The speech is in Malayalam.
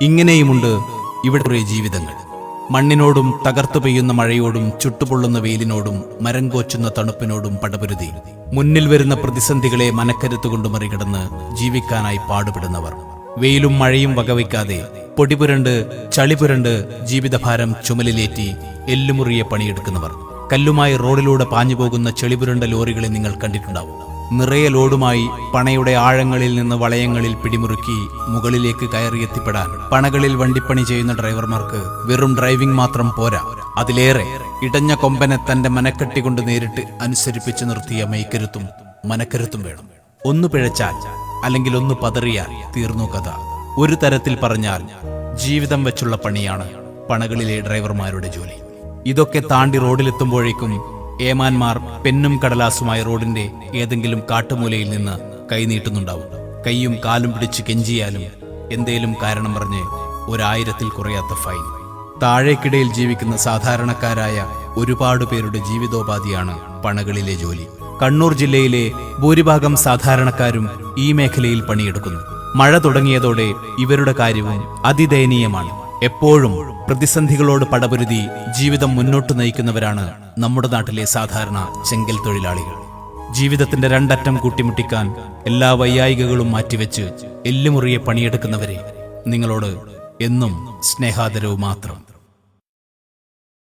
ഇങ്ങനെയുമുണ്ട് ഇവിടെ കുറേ ജീവിതങ്ങൾ. മണ്ണിനോടും തകർത്തു പെയ്യുന്ന മഴയോടും ചുട്ടുപൊള്ളുന്ന വെയിലിനോടും മരം കോച്ചുന്ന തണുപ്പിനോടും പടപൊരുതി മുന്നിൽ വരുന്ന പ്രതിസന്ധികളെ മനക്കരുത്തുകൊണ്ട് മറികടന്ന് ജീവിക്കാനായി പാടുപെടുന്നവർ. വെയിലും മഴയും വകവയ്ക്കാതെ പൊടിപുരണ്ട് ചളിപുരണ്ട് ജീവിതഭാരം ചുമലിലേറ്റി എല്ലുമുറിയെ പണിയെടുക്കുന്നവർ. കല്ലുമായി റോഡിലൂടെ പാഞ്ഞുപോകുന്ന ചെളിപുരണ്ട ലോറികളെ നിങ്ങൾ കണ്ടിട്ടുണ്ടാവും. നിറയെ ലോഡുമായി പണയുടെ ആഴങ്ങളിൽ നിന്ന് വളയങ്ങളിൽ പിടിമുറുക്കി മുകളിലേക്ക് കയറിയെത്തിപ്പെടാൻ പണകളിൽ വണ്ടിപ്പണി ചെയ്യുന്ന ഡ്രൈവർമാർക്ക് വെറും ഡ്രൈവിംഗ് മാത്രം പോരാ, അതിലേറെ ഇടഞ്ഞ കൊമ്പനെ തന്റെ മനക്കെട്ടി കൊണ്ട് നേരിട്ട് അനുസരിപ്പിച്ചു നിർത്തിയ മെയ്ക്കരുത്തും മനക്കരുത്തും വേണം. ഒന്ന് പിഴച്ചാൽ അല്ലെങ്കിൽ ഒന്ന് പതറിയാൽ തീർന്നു കഥ. ഒരു തരത്തിൽ പറഞ്ഞാൽ ജീവിതം വെച്ചുള്ള പണിയാണ് പണകളിലെ ഡ്രൈവർമാരുടെ ജോലി. ഇതൊക്കെ താണ്ടി റോഡിലെത്തുമ്പോഴേക്കും ഏമാന്മാർ പെന്നും കടലാസുമായി റോഡിന്റെ ഏതെങ്കിലും കാട്ടുമൂലയിൽ നിന്ന് കൈനീട്ടുന്നുണ്ടാവും. കൈയും കാലും പിടിച്ച് കെഞ്ചിയാലും എന്തേലും കാരണം പറഞ്ഞ് 1000-ൽ കുറയാത്ത ഫൈൻ. താഴേക്കിടയിൽ ജീവിക്കുന്ന സാധാരണക്കാരായ ഒരുപാട് പേരുടെ ജീവിതോപാധിയാണ് പണകളിലെ ജോലി. കണ്ണൂർ ജില്ലയിലെ ഭൂരിഭാഗം സാധാരണക്കാരും ഈ മേഖലയിൽ പണിയെടുക്കുന്നു. മഴ തുടങ്ങിയതോടെ ഇവരുടെ കാര്യവും അതിദയനീയമാണ്. എപ്പോഴും പ്രതിസന്ധികളോട് പടപൊരുതി ജീവിതം മുന്നോട്ട് നയിക്കുന്നവരാണ് നമ്മുടെ നാട്ടിലെ സാധാരണ ചെങ്കൽ തൊഴിലാളികൾ. ജീവിതത്തിന്റെ രണ്ടറ്റം കൂട്ടിമുട്ടിക്കാൻ എല്ലാ വൈയായികകളും മാറ്റിവെച്ച് എല്ലുമുറിയെ പണിയെടുക്കുന്നവരെ നിങ്ങളോട് എന്നും സ്നേഹാദരവ് മാത്രം.